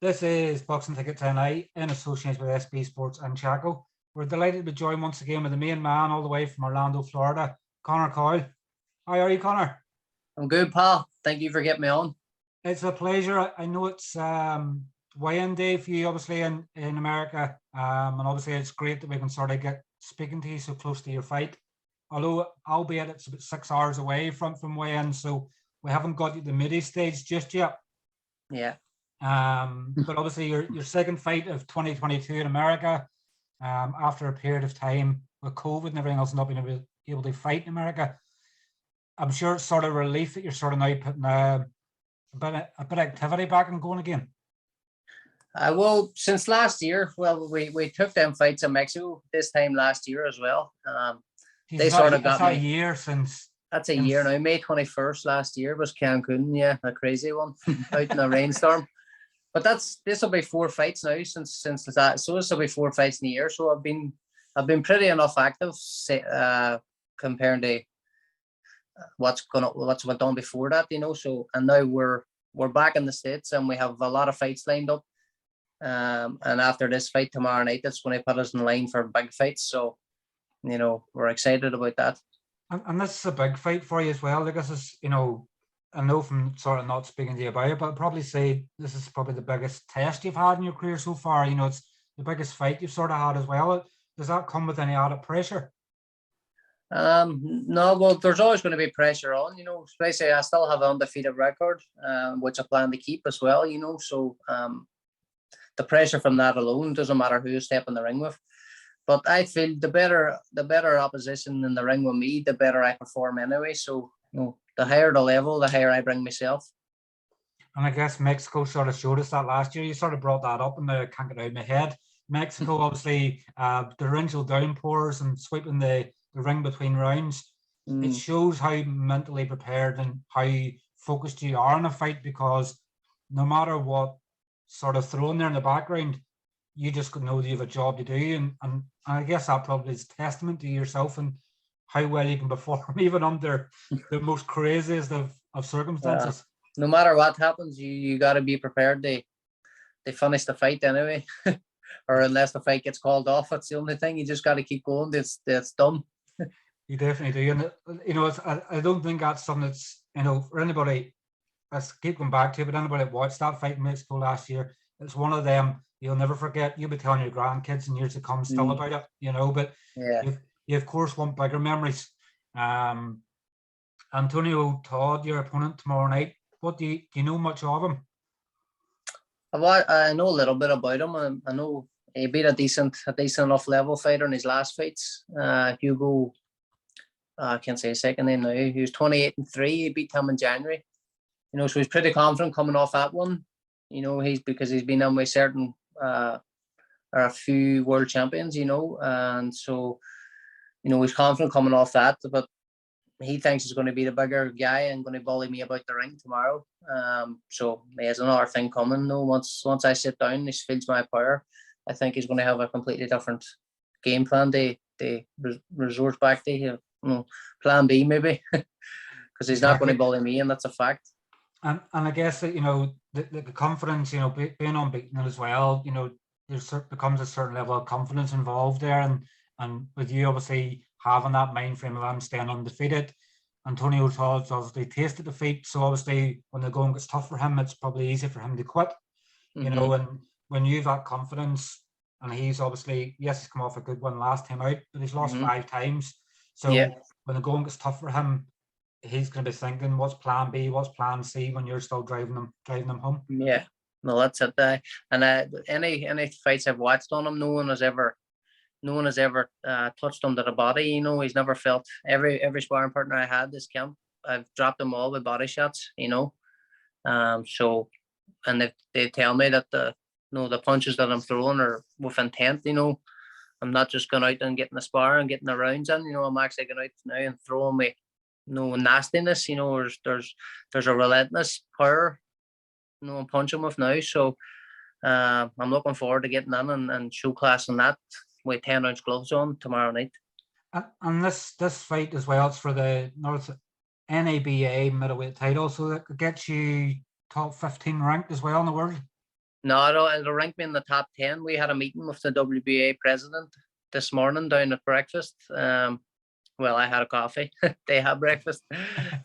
This is Boxing Ticket Tonight in association with SB Sports and Chaco. We're delighted to be joined once again with the main man all the way from Orlando, Florida, Connor Coyle. How are you, Connor? I'm good, pal. Thank you for getting me on. It's a pleasure. I know it's weigh-in day for you, obviously, in America. And obviously it's great that we can sort of get speaking to you so close to your fight. Although, albeit it's about 6 hours away from weigh-in, so we haven't got you to the midi stage just yet. Yeah. But obviously your second fight of 2022 in America, after a period of time with COVID and everything else not being able to fight in America. I'm sure it's sort of a relief that you're sort of now putting a bit of activity back and going again. Well, since last year, we took them fights in Mexico this time last year as well. They sort of got me. That's a year since. That's a year now. May 21st last year was Cancun. Yeah, a crazy one out in a rainstorm. But this will be 4 fights now since that. So this will be 4 fights in a year. So I've been pretty enough active, comparing to what's went on before that, you know. So and now we're back in the States and we have a lot of fights lined up. And after this fight tomorrow night, that's when they put us in line for big fights. So, you know, we're excited about that. And this is a big fight for you as well. I guess it's, you know, I know from sort of not speaking to you about it, but I'd probably say this is probably the biggest test you've had in your career so far. You know, it's the biggest fight you've sort of had as well. Does that come with any added pressure? No, well, there's always going to be pressure on, you know, especially I still have an undefeated record, which I plan to keep as well, you know, so the pressure from that alone doesn't matter who you step in the ring with. But I feel the better opposition in the ring with me, the better I perform anyway. So, you know, the higher the level, the higher I bring myself. And I guess Mexico sort of showed us that last year. You sort of brought that up and I can't get out of my head. Mexico, obviously, the torrential downpours and sweeping the ring between rounds. It shows how mentally prepared and how focused you are in a fight, because no matter what sort of thrown there in the background, you just know that you have a job to do. And I guess that probably is testament to yourself and how well you can perform even under the most craziest of circumstances. No matter what happens, you got to be prepared to finish the fight anyway. Or unless the fight gets called off, that's the only thing. You just got to keep going. It's done. You definitely do. And, you know, I don't think that's something that's, you know, for anybody, let's keep going back to it, but anybody that watched that fight in Mexico last year, it's one of them you'll never forget. You'll be telling your grandkids in years to come still about it, you know, but yeah. You of course want bigger memories. Antonio Todd, your opponent tomorrow night, what do you know much of him? I know a little bit about him. I know he beat a decent enough level fighter in his last fights. Hugo, I can't say his second name now. He was 28-3. He beat him in January. You know, so he's pretty confident coming off that one. You know, because he's been on with certain or a few world champions. You know, and so, you know, he's confident coming off that. But he thinks he's going to be the bigger guy and going to bully me about the ring tomorrow. So he has another thing coming. No, once I sit down, he feels my power. I think he's going to have a completely different game plan. They resort back to, you know, plan B maybe, because he's not going to bully me, and that's a fact. And I guess that, you know, the confidence, you know, being unbeaten as well, you know, there becomes a certain level of confidence involved there, and with you obviously having that mind frame of I'm staying undefeated. Antonio Todd's obviously tasted defeat, so obviously when the going gets tough for him, it's probably easy for him to quit. You know, and when you've that confidence, and he's obviously, yes, he's come off a good one last time out, but he's lost 5 times. So when the going gets tough for him, he's going to be thinking, what's plan B, what's plan C, when you're still driving them home. Yeah, no, that's it. And any fights I've watched on him, no one has ever touched him to the body. You know, he's never felt. Every sparring partner I had this camp, I've dropped them all with body shots. You know, so, and they tell me that the punches that I'm throwing are with intent. You know, I'm not just going out and getting the spar and getting the rounds in. You know, I'm actually going out now and throwing me, you know, nastiness. You know, there's a relentless power, you know, I'm punching with now. So I'm looking forward to getting in and show class on that with 10-ounce gloves on tomorrow night. And this fight as well, it's for the North NABA middleweight title, so that gets you top 15 ranked as well in the world. No, it'll rank me in the top 10. We had a meeting with the WBA president this morning down at breakfast. Well, I had a coffee. They had breakfast,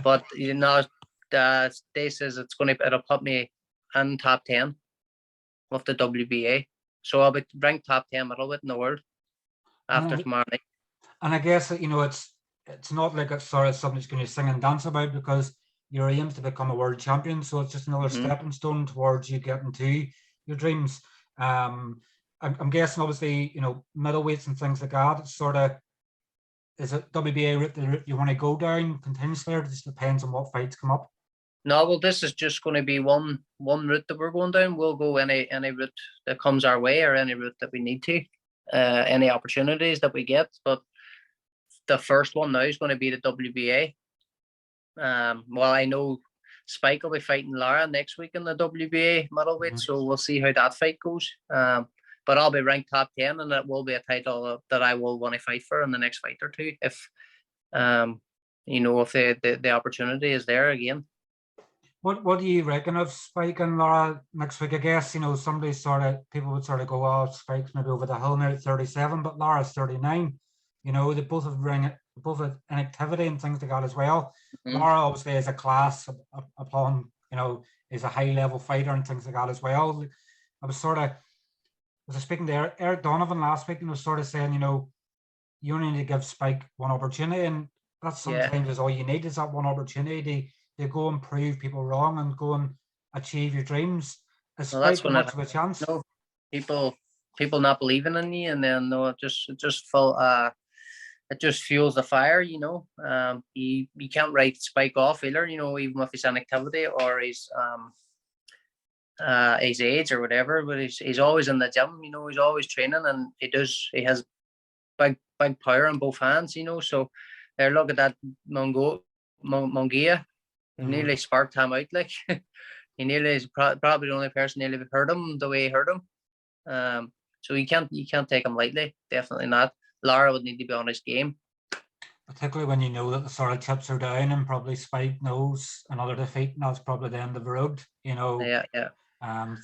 but they says it'll put me in top 10 of the WBA. So I'll be ranked top 10 middleweight in the world after tomorrow night. And I guess it's not like it's sort of something that's going to sing and dance about, because your aim is to become a world champion. So it's just another stepping stone towards you getting to your dreams. I'm guessing, obviously, middleweights and things like that, it's sort of, is it WBA route the route you want to go down continuously, or it just depends on what fights come up? No, well, this is just going to be one route that we're going down. We'll go any route that comes our way, or any route that we need to, any opportunities that we get. But the first one now is going to be the WBA. Well, I know Spike will be fighting Lara next week in the WBA middleweight, so we'll see how that fight goes. But I'll be ranked top 10, and it will be a title that I will want to fight for in the next fight or two, if if the opportunity is there again. What do you reckon of Spike and Lara next week? I guess, people would sort of go, oh, Spike's maybe over the hill now at 37, but Lara's 39. They both have inactivity and things like that as well. Lara obviously is a class upon, is a high level fighter and things like that as well. I was speaking to Eric Donovan last week, and was sort of saying, you only need to give Spike one opportunity, and that's sometimes is all you need, is that one opportunity to go and prove people wrong and go and achieve your dreams. Is Spike much of a chance? No, people not believing in you, and then it just fuels the fire. You can't write Spike off either. Even if he's an activity or his age or whatever, but he's always in the gym. He's always training, and he has big power in both hands. So there, look at that Munguia. He nearly sparked him out. Like he nearly is probably the only person nearly hurt him the way he hurt him. So you can't take him lightly. Definitely not. Lara would need to be on his game. Particularly when you know that the sort of chips are down, and probably Spike knows another defeat, and that's probably the end of the road. Yeah.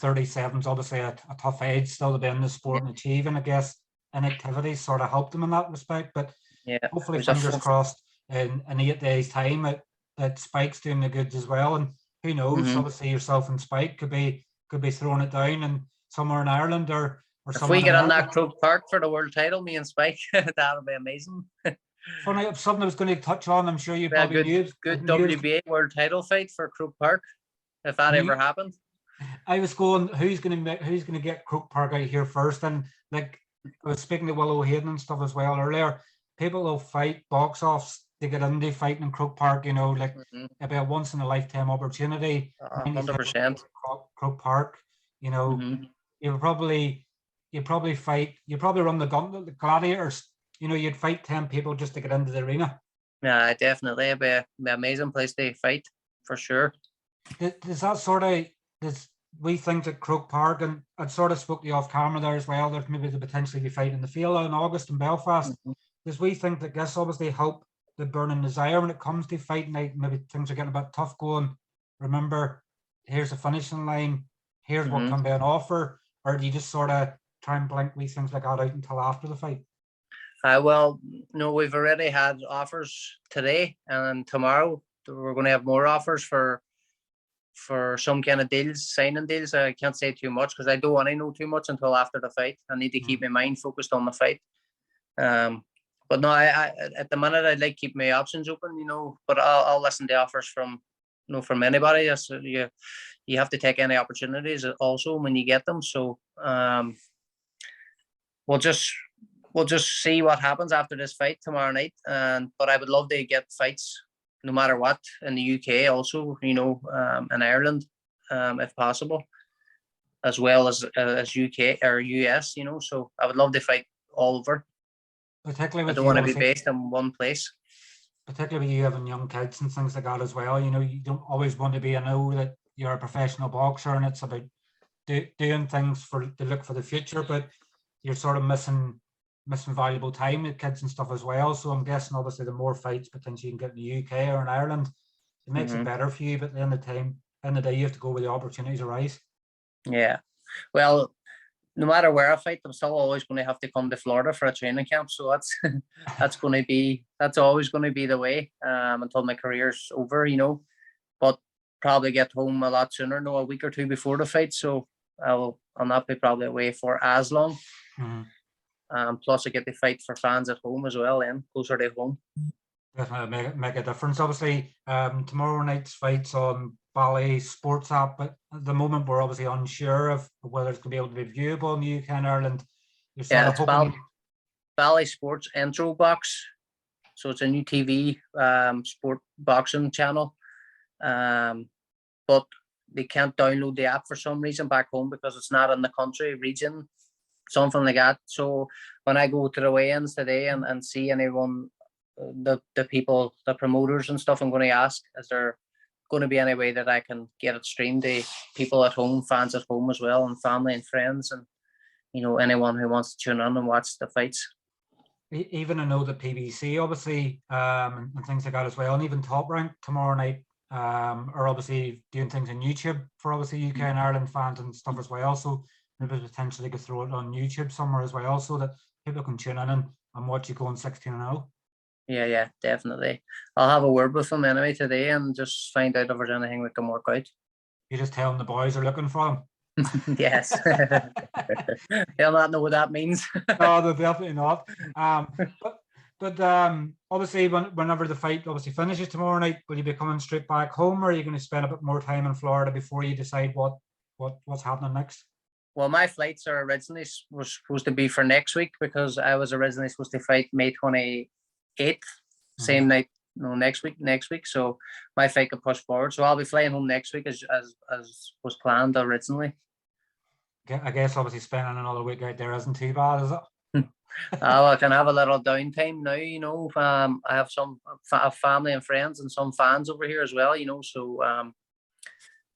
37 is obviously a tough age still to be in the sport and achieve, and I guess inactivity sort of helped him in that respect. But hopefully, fingers crossed, in 8 days' time, that Spike's doing the goods as well. And who knows? Obviously, yourself and Spike could be throwing it down and somewhere in Ireland or if we get on that Croke Park for the world title, me and Spike, that'll be amazing. Funny, something I was going to touch on. I'm sure you probably knew. Good WBA world title fight for Croke Park, if that ever happened. I was going, who's going to get Croke Park out here first? And like I was speaking to Will O'Hagan and stuff as well earlier. People will fight box offs to get into fighting in Croke Park. It'd be a once in a lifetime opportunity. 100%. Croke Park. You'd probably run the gauntlet, the gladiators. You'd fight 10 people just to get into the arena. Yeah, definitely. It'd be an amazing place to fight, for sure. Does that sort of, we think that Croke Park, and I'd sort of spoke to you off camera there as well, that maybe they potentially be fighting in the field in August in Belfast. Does we think that this obviously help the burning desire when it comes to fighting night? Maybe things are getting a bit tough going. Remember, here's the finishing line. Here's what can be an offer. Or do you just sort of try and blink these things like that out until after the fight? Well, no, we've already had offers today, and tomorrow we're going to have more offers for some kind of deals, signing deals. I can't say too much because I don't want to know too much until after the fight. I need to keep my mind focused on the fight. But no, I at the minute I'd like to keep my options open, but I'll listen to offers from anybody. You have to take any opportunities also when you get them. So we'll just see what happens after this fight tomorrow night. But I would love to get fights no matter what in the UK also, in Ireland, if possible, as well as UK or US, so I would love to fight all over. Particularly, I don't want to be based in one place. Particularly with you having young kids and things like that as well. You don't always want to be. I know that you're a professional boxer and it's about doing things to look for the future, but you're sort of missing valuable time with kids and stuff as well. So I'm guessing obviously the more fights potentially you can get in the UK or in Ireland, it makes it better for you. But at the end of the day, you have to go where the opportunities arise. Yeah. Well, no matter where I fight, I'm still always going to have to come to Florida for a training camp. So that's always going to be the way until my career's over, But probably get home a lot sooner, a week or two before the fight. So I'll not be probably away for as long. Plus, I get the fight for fans at home as well, and closer to home. Definitely make a difference. Obviously, tomorrow night's fight's on SB Sports app, but at the moment we're obviously unsure of whether it's going to be able to be viewable in the UK and Ireland. You're sort of hoping... SB Sports Intro Box, so it's a new TV sport boxing channel, but they can't download the app for some reason back home because it's not in the country region, something like that. So when I go to the weigh-ins today and see anyone, the people, the promoters and stuff, I'm going to ask, is there going to be any way that I can get it streamed to people at home, fans at home as well, and family and friends, and anyone who wants to tune in and watch the fights. Even I know the PBC obviously and things like that as well, and even Top Rank tomorrow night are obviously doing things on YouTube for obviously UK and Ireland fans and stuff as well. So maybe potentially could throw it on YouTube somewhere as well, so that people can tune in and watch you going 16-0. Yeah, definitely. I'll have a word with them anyway today and just find out if there's anything we can work out. You just tell them the boys are looking for them. Yes. They'll not know what that means. No, they're definitely not. But obviously, whenever the fight obviously finishes tomorrow night, will you be coming straight back home, or are you going to spend a bit more time in Florida before you decide what's happening next? Well, my flights are originally was supposed to be for next week, because I was originally supposed to fight May 28th, same night, next week. So my fight got pushed forward. So I'll be flying home next week as was planned originally. I guess obviously spending another week out there isn't too bad, is it? I can have a little downtime now. I have some family and friends and some fans over here as well. So I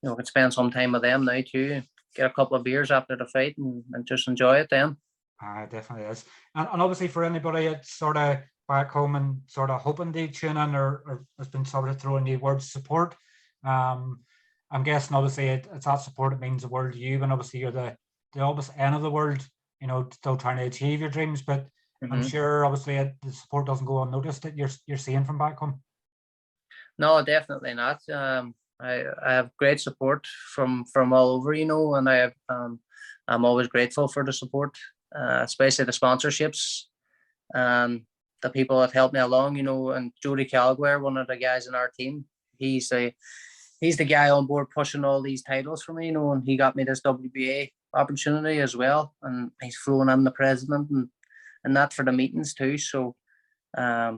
can spend some time with them now too. Get a couple of beers after the fight and just enjoy it then. It definitely is. And obviously for anybody that's sort of back home and sort of hoping to tune in or has been sort of throwing the word support, I'm guessing obviously it's that support that means the world to you, and obviously you're the opposite end of the world, still trying to achieve your dreams, but I'm sure obviously the support doesn't go unnoticed that you're seeing from back home. No, definitely not. I have great support from all over, and I'm always grateful for the support, especially the sponsorships and the people that helped me along, and Jody Calguer, one of the guys in our team, he's the guy on board pushing all these titles for me, and he got me this WBA opportunity as well, and he's flown in the president and that for the meetings too. So I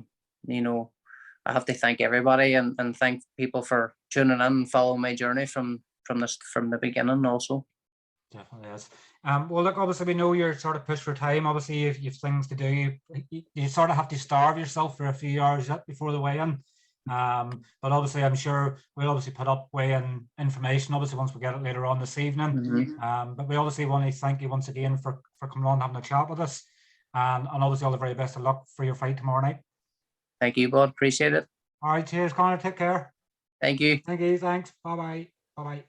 have to thank everybody and thank people for tuning in and following my journey from the beginning also. Definitely is. Well, look, obviously we know you're sort of pushed for time. Obviously, if you've things to do, you sort of have to starve yourself for a few hours before the weigh-in. But obviously, I'm sure we'll obviously put up weigh-in information, obviously, once we get it later on this evening. But we obviously want to thank you once again for coming on and having a chat with us. And obviously, all the very best of luck for your fight tomorrow night. Thank you, bud. Appreciate it. All right, cheers, Connor. Take care. Thank you. Thank you. Thanks. Bye-bye. Bye-bye.